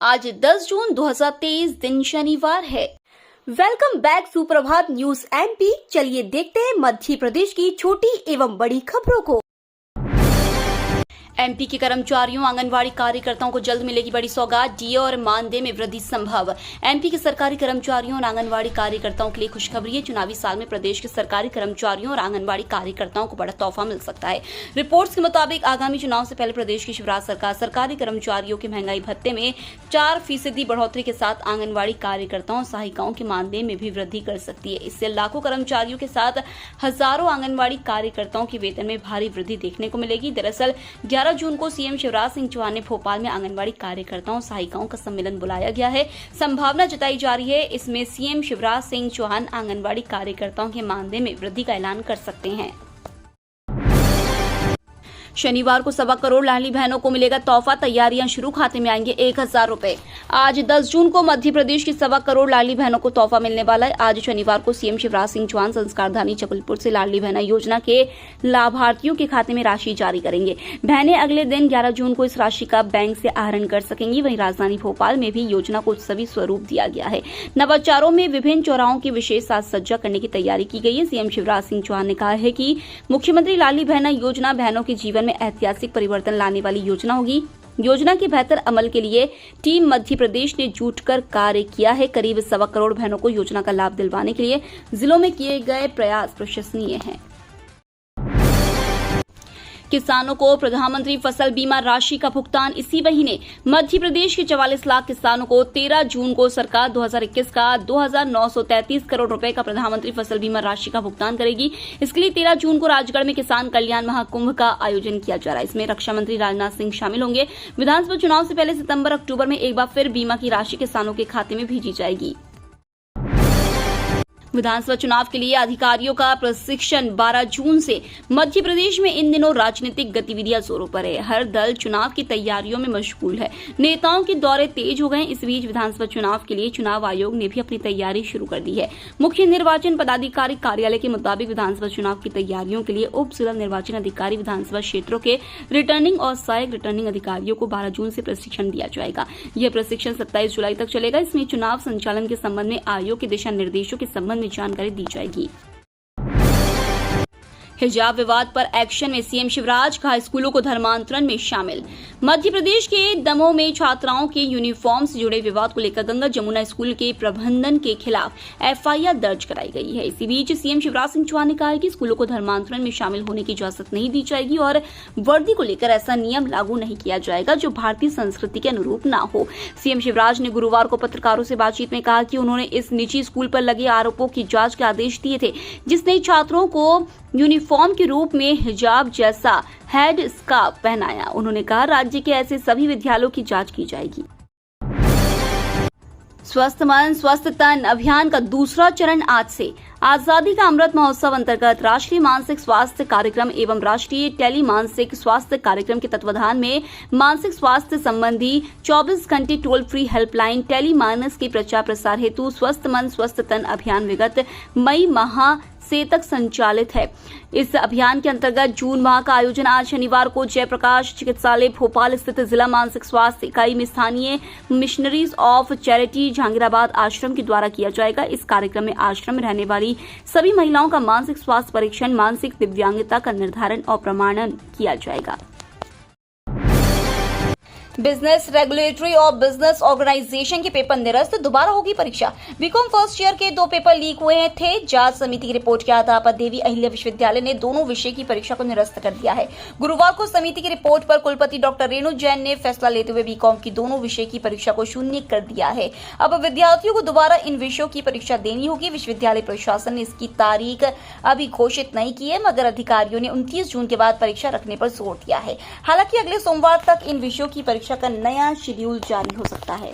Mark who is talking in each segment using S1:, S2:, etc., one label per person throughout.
S1: आज 10 जून 2023 दिन शनिवार है। वेलकम बैक सुप्रभात न्यूज एमपी। चलिए देखते हैं मध्य प्रदेश की छोटी एवं बड़ी खबरों को। एमपी के कर्मचारियों आंगनवाड़ी कार्यकर्ताओं को जल्द मिलेगी बड़ी सौगात, डीए और मानदेय में वृद्धि संभव। एमपी के सरकारी कर्मचारियों और आंगनवाड़ी कार्यकर्ताओं के लिए खुशखबरी है। चुनावी साल में प्रदेश के सरकारी कर्मचारियों और आंगनवाड़ी कार्यकर्ताओं को बड़ा तोहफा मिल सकता है। रिपोर्ट्स के मुताबिक आगामी चुनाव से पहले प्रदेश की शिवराज सरकार सरकारी कर्मचारियों के महंगाई भत्ते में 4% बढ़ोतरी के साथ आंगनवाड़ी कार्यकर्ताओं और सहायिकाओं के मानदेय में भी वृद्धि कर सकती है। इससे लाखों कर्मचारियों के साथ हजारों आंगनवाड़ी कार्यकर्ताओं के वेतन में भारी वृद्धि देखने को मिलेगी। दरअसल 11 जून को सीएम शिवराज सिंह चौहान ने भोपाल में आंगनवाड़ी कार्यकर्ताओं सहायिकाओं का सम्मेलन बुलाया गया है। संभावना जताई जा रही है इसमें सीएम शिवराज सिंह चौहान आंगनवाड़ी कार्यकर्ताओं के मानदेय में वृद्धि का ऐलान कर सकते हैं। शनिवार को 1.25 करोड़ लाडली बहनों को मिलेगा तोहफा, तैयारियां शुरू, खाते में आएंगे 1000 रुपए। आज 10 जून को मध्य प्रदेश की 1.25 करोड़ लाडली बहनों को तोहफा मिलने वाला है। आज शनिवार को सीएम शिवराज सिंह चौहान संस्कारधानी जबलपुर से लाडली बहना योजना के लाभार्थियों के खाते में राशि जारी करेंगे। बहनें अगले दिन 11 जून को इस राशि का बैंक से आहरण कर सकेंगी। वहीं राजधानी भोपाल में भी योजना को उत्सवी स्वरूप दिया गया है। नवाचारों में विभिन्न चौराहों की विशेष साज सज्जा करने की तैयारी की गई है। सीएम शिवराज सिंह चौहान ने कहा है कि मुख्यमंत्री लाडली बहना योजना बहनों के जीवन में ऐतिहासिक परिवर्तन लाने वाली योजना होगी। योजना के बेहतर अमल के लिए टीम मध्य प्रदेश ने जुटकर कार्य किया है। करीब 1.25 करोड़ बहनों को योजना का लाभ दिलवाने के लिए जिलों में किए गए प्रयास प्रशंसनीय हैं। किसानों को प्रधानमंत्री फसल बीमा राशि का भुगतान इसी महीने। मध्य प्रदेश के 44 लाख किसानों को 13 जून को सरकार 2021 का 2933 करोड़ रुपए का प्रधानमंत्री फसल बीमा राशि का भुगतान करेगी। इसके लिए 13 जून को राजगढ़ में किसान कल्याण महाकुंभ का आयोजन किया जा रहा है। इसमें रक्षा मंत्री राजनाथ सिंह शामिल होंगे। विधानसभा चुनाव से पहले सितंबर अक्टूबर में एक बार फिर बीमा की राशि किसानों के खाते में भेजी जाएगी। विधानसभा चुनाव के लिए अधिकारियों का प्रशिक्षण 12 जून से। मध्य प्रदेश में इन दिनों राजनीतिक गतिविधियां जोरों पर है। हर दल चुनाव की तैयारियों में मशगूल है। नेताओं के दौरे तेज हो गए। इस बीच विधानसभा चुनाव के लिए चुनाव आयोग ने भी अपनी तैयारी शुरू कर दी है। मुख्य निर्वाचन पदाधिकारी कार्यालय के मुताबिक विधानसभा चुनाव की तैयारियों के लिए उप जिला निर्वाचन अधिकारी विधानसभा क्षेत्रों के रिटर्निंग और सहायक रिटर्निंग अधिकारियों को 12 जून से प्रशिक्षण दिया जाएगा। यह प्रशिक्षण 27 जुलाई तक चलेगा। इसमें चुनाव संचालन के संबंध में आयोग के दिशा निर्देशों के संबंध में जानकारी दी जाएगी। हिजाब विवाद पर एक्शन में सीएम शिवराज का स्कूलों को धर्मांतरण में शामिल। मध्य प्रदेश के दमोह में छात्राओं के यूनिफॉर्म से जुड़े विवाद को लेकर गंगा जमुना स्कूल के प्रबंधन के खिलाफ एफआईआर दर्ज कराई गई है। इसी बीच सीएम शिवराज सिंह चौहान ने कहा है कि स्कूलों को धर्मांतरण में शामिल होने की इजाजत नहीं दी जाएगी और वर्दी को लेकर ऐसा नियम लागू नहीं किया जाएगा जो भारतीय संस्कृति के अनुरूप न हो। सीएम शिवराज ने गुरुवार को पत्रकारों से बातचीत में कहा कि उन्होंने इस निजी स्कूल पर लगे आरोपों की जांच के आदेश दिए थे जिसने छात्रों को यूनिफॉर्म के रूप में हिजाब जैसा हेड स्कार्फ पहनाया। उन्होंने कहा राज्य के ऐसे सभी विद्यालयों की जांच की जाएगी। स्वस्थ मन स्वस्थ तन अभियान का दूसरा चरण आज से। आजादी का अमृत महोत्सव अंतर्गत राष्ट्रीय मानसिक स्वास्थ्य कार्यक्रम एवं राष्ट्रीय टेली मानसिक स्वास्थ्य कार्यक्रम के तत्वाधान में मानसिक स्वास्थ्य संबंधी 24 घंटे टोल फ्री हेल्पलाइन टेली मानस के प्रचार प्रसार हेतु स्वस्थ मन स्वस्थ तन अभियान विगत मई माह से तक संचालित है। इस अभियान के अंतर्गत जून माह का आयोजन आज शनिवार को जयप्रकाश चिकित्सालय भोपाल स्थित जिला मानसिक स्वास्थ्य इकाई में स्थानीय मिशनरीज ऑफ चैरिटी जहांगीराबाद आश्रम के द्वारा किया जाएगा। इस कार्यक्रम में आश्रम में रहने वाली सभी महिलाओं का मानसिक स्वास्थ्य परीक्षण, मानसिक दिव्यांगता का निर्धारण और प्रमाणन किया जाएगा। बिजनेस रेगुलेटरी और बिजनेस ऑर्गेनाइजेशन के पेपर निरस्त, दोबारा होगी परीक्षा। बीकॉम फर्स्ट ईयर के 2 पेपर लीक हुए थे। जांच समिति की रिपोर्ट के आधार पर देवी अहिल्या विश्वविद्यालय ने दोनों विषय की परीक्षा को निरस्त कर दिया है। गुरुवार को समिति की रिपोर्ट पर कुलपति डॉक्टर रेणु जैन ने फैसला लेते हुए बीकॉम की दोनों विषय की परीक्षा को शून्य कर दिया है। अब विद्यार्थियों को दोबारा इन विषयों की परीक्षा देनी होगी। विश्वविद्यालय प्रशासन ने इसकी तारीख अभी घोषित नहीं की है, मगर अधिकारियों ने 29 जून के बाद परीक्षा रखने पर जोर दिया है। हालांकि अगले सोमवार तक इन विषयों की परीक्षा का नया शेड्यूल जारी हो सकता है।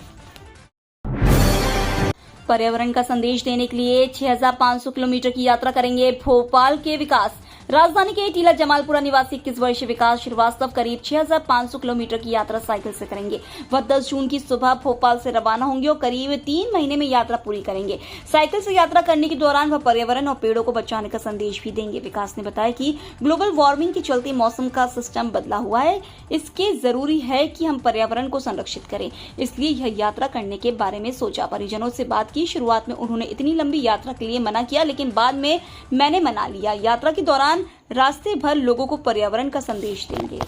S1: पर्यावरण का संदेश देने के लिए 6500 किलोमीटर की यात्रा करेंगे भोपाल के विकास। राजधानी के टीला जमालपुरा निवासी 21 वर्षीय विकास श्रीवास्तव करीब 6500 किलोमीटर की यात्रा साइकिल से करेंगे। वह 10 जून की सुबह भोपाल से रवाना होंगे और करीब 3 महीने में यात्रा पूरी करेंगे। साइकिल से यात्रा करने के दौरान वह पर्यावरण और पेड़ों को बचाने का संदेश भी देंगे। विकास ने बताया कि ग्लोबल वार्मिंग के चलते मौसम का सिस्टम बदला हुआ है, इसके जरूरी है कि हम पर्यावरण को संरक्षित करें, इसलिए यह यात्रा करने के बारे में सोचा। परिजनों से बात की। शुरुआत में उन्होंने इतनी लंबी यात्रा के लिए मना किया, लेकिन बाद में मैंने मना लिया। यात्रा के दौरान रास्ते भर लोगों को पर्यावरण का संदेश देंगे।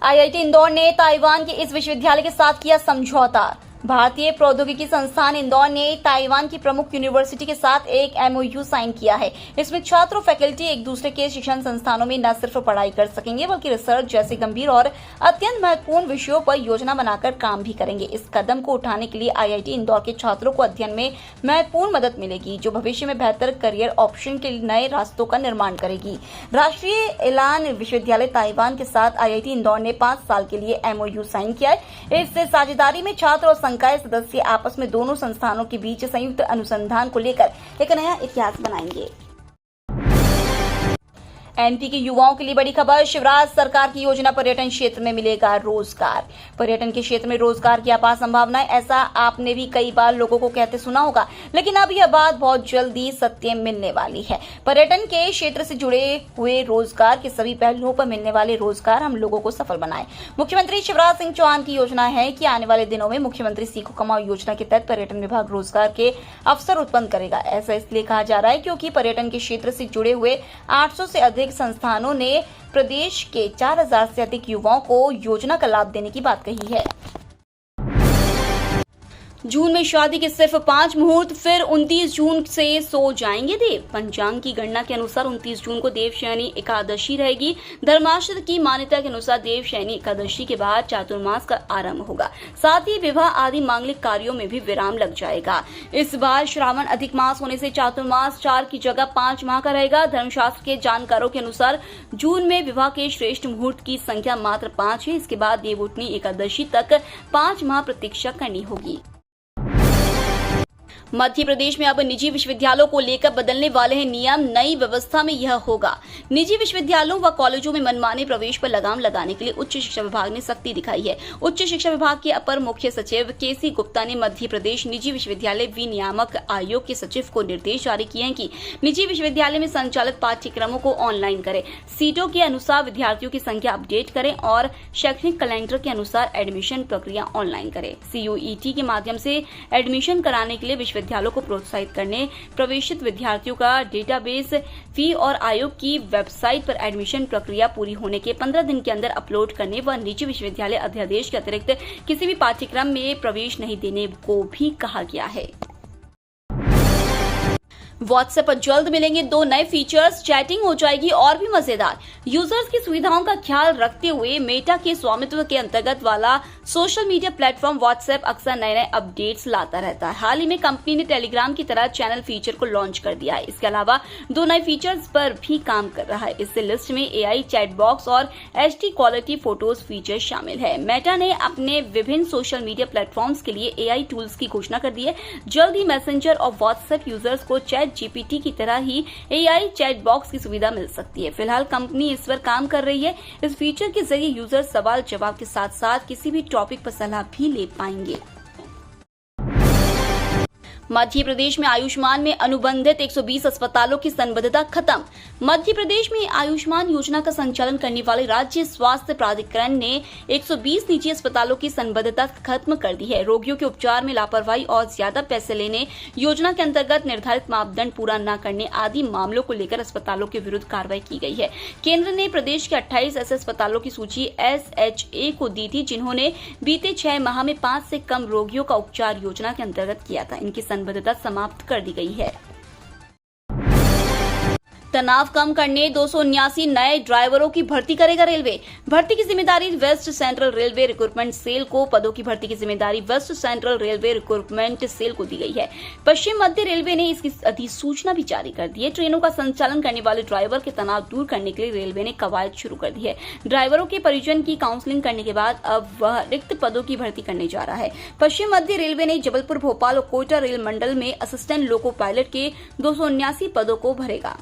S1: आईआईटी इंदौर ने ताइवान के इस विश्वविद्यालय के साथ किया समझौता। भारतीय प्रौद्योगिकी संस्थान इंदौर ने ताइवान की प्रमुख यूनिवर्सिटी के साथ एक एमओयू साइन किया है। इसमें छात्र और फैकल्टी एक दूसरे के शिक्षण संस्थानों में न सिर्फ पढ़ाई कर सकेंगे, बल्कि रिसर्च जैसे गंभीर और अत्यंत महत्वपूर्ण विषयों पर योजना बनाकर काम भी करेंगे। इस कदम को उठाने के लिए आईआईटी इंदौर के छात्रों को अध्ययन में महत्वपूर्ण मदद मिलेगी, जो भविष्य में बेहतर करियर ऑप्शन के नए रास्तों का निर्माण करेगी। राष्ट्रीय एलान विश्वविद्यालय ताइवान के साथ आईआईटी इंदौर ने 5 साल के लिए एमओयू साइन किया है। इससे साझेदारी में छात्र और संकाय सदस्य आपस में दोनों संस्थानों के बीच संयुक्त अनुसंधान को लेकर एक नया इतिहास बनाएंगे। एमपी के युवाओं के लिए बड़ी खबर। शिवराज सरकार की योजना पर्यटन क्षेत्र में मिलेगा रोजगार। पर्यटन के क्षेत्र में रोजगार की अपार संभावनाएं, ऐसा आपने भी कई बार लोगों को कहते सुना होगा, लेकिन अब यह बात बहुत जल्दी सत्य मिलने वाली है। पर्यटन के क्षेत्र से जुड़े हुए रोजगार के सभी पहलुओं पर मिलने वाले रोजगार हम लोगों को सफल बनाए। मुख्यमंत्री शिवराज सिंह चौहान की योजना है कि आने वाले दिनों में मुख्यमंत्री सीखो कमाओ योजना के तहत पर्यटन विभाग रोजगार के अवसर उत्पन्न करेगा। ऐसा इसलिए कहा जा रहा है क्योंकि पर्यटन के क्षेत्र से जुड़े हुए 800 से अधिक संस्थानों ने प्रदेश के 4000 से अधिक युवाओं को योजना का लाभ देने की बात कही है। जून में शादी के सिर्फ 5 मुहूर्त, फिर 29 जून से सो जाएंगे देव। पंचांग की गणना के अनुसार 29 जून को देवशयनी एकादशी रहेगी। धर्माशास्त्र की मान्यता के अनुसार देवशयनी एकादशी के बाद चातुर्मास का आरंभ होगा। साथ ही विवाह आदि मांगलिक कार्यों में भी विराम लग जाएगा। इस बार श्रावण अधिक मास होने से चातुर्मास 4 की जगह 5 माह का रहेगा। धर्मशास्त्र के जानकारों के अनुसार जून में विवाह के श्रेष्ठ मुहूर्त की संख्या मात्र 5 है। इसके बाद देवउठनी एकादशी तक 5 माह प्रतीक्षा करनी होगी। मध्य प्रदेश में अब निजी विश्वविद्यालयों को लेकर बदलने वाले हैं नियम। नई व्यवस्था में यह होगा। निजी विश्वविद्यालयों व कॉलेजों में मनमाने प्रवेश पर लगाम लगाने के लिए उच्च शिक्षा विभाग ने सख्ती दिखाई है। उच्च शिक्षा विभाग के अपर मुख्य सचिव केसी गुप्ता ने मध्य प्रदेश निजी विश्वविद्यालय विनियामक आयोग के सचिव को निर्देश जारी किए हैं कि निजी विश्वविद्यालय में संचालित पाठ्यक्रमों को ऑनलाइन करें, सीटों के अनुसार विद्यार्थियों की संख्या अपडेट करें और शैक्षणिक कैलेंडर के अनुसार एडमिशन प्रक्रिया ऑनलाइन करें। सीयूईटी के माध्यम से एडमिशन कराने के लिए विश्वविद्यालयों को प्रोत्साहित करने, प्रवेशित विद्यार्थियों का डेटाबेस, फी और आयोग की वेबसाइट पर एडमिशन प्रक्रिया पूरी होने के 15 दिन के अंदर अपलोड करने व निजी विश्वविद्यालय अध्यादेश के अतिरिक्त किसी भी पाठ्यक्रम में प्रवेश नहीं देने को भी कहा गया है। व्हाट्सएप पर जल्द मिलेंगे 2 नए फीचर्स, चैटिंग हो जाएगी और भी मजेदार। यूजर्स की सुविधाओं का ख्याल रखते हुए मेटा के स्वामित्व के अंतर्गत वाला सोशल मीडिया प्लेटफॉर्म व्हाट्सएप अक्सर नए नए अपडेट्स लाता रहता है। हाल ही में कंपनी ने टेलीग्राम की तरह चैनल फीचर को लॉन्च कर दिया है। इसके अलावा 2 नए फीचर्स पर भी काम कर रहा है। इससे लिस्ट में एआई चैट बॉक्स और एचडी क्वालिटी फोटोज फीचर शामिल है। मेटा ने अपने विभिन्न सोशल मीडिया प्लेटफॉर्म्स के लिए एआई टूल्स की घोषणा कर दी है। जल्द ही मैसेंजर और व्हाट्सएप यूजर्स को चैट जीपीटी की तरह ही एआई चैट बॉक्स की सुविधा मिल सकती है। फिलहाल कंपनी इस पर काम कर रही है। इस फीचर के जरिए यूजर सवाल जवाब के साथ साथ किसी भी टॉपिक पर सलाह भी ले पाएंगे। मध्य प्रदेश में आयुष्मान में अनुबंधित 120 अस्पतालों की संबद्धता खत्म। मध्य प्रदेश में आयुष्मान योजना का संचालन करने वाले राज्य स्वास्थ्य प्राधिकरण ने 120 निजी अस्पतालों की संबद्धता खत्म कर दी है। रोगियों के उपचार में लापरवाही और ज्यादा पैसे लेने, योजना के अंतर्गत निर्धारित मापदंड पूरा न करने आदि मामलों को लेकर अस्पतालों के विरुद्ध कार्रवाई की गई है। केंद्र ने प्रदेश के 28 ऐसे अस्पतालों की सूची SHA को दी थी जिन्होंने बीते 6 माह में 5 से कम रोगियों का उपचार योजना के अंतर्गत किया था। इनकी संबद्धता समाप्त कर दी गई है। तनाव कम करने 279 नए ड्राइवरों की भर्ती करेगा रेलवे। भर्ती की जिम्मेदारी west central railway recruitment cell को, पदों की भर्ती की जिम्मेदारी west central railway recruitment cell को दी गई है। पश्चिम मध्य रेलवे ने इसकी अधिसूचना भी जारी कर दी है। ट्रेनों का संचालन करने वाले ड्राइवर के तनाव दूर करने के लिए रेलवे ने कवायद शुरू कर दी है। ड्राइवरों के परिजन की काउंसलिंग करने के बाद अब वह रिक्त पदों की भर्ती करने जा रहा है। पश्चिम मध्य रेलवे ने जबलपुर, भोपाल और कोटा रेल मंडल में असिस्टेंट लोको पायलट के 279 पदों को भरेगा।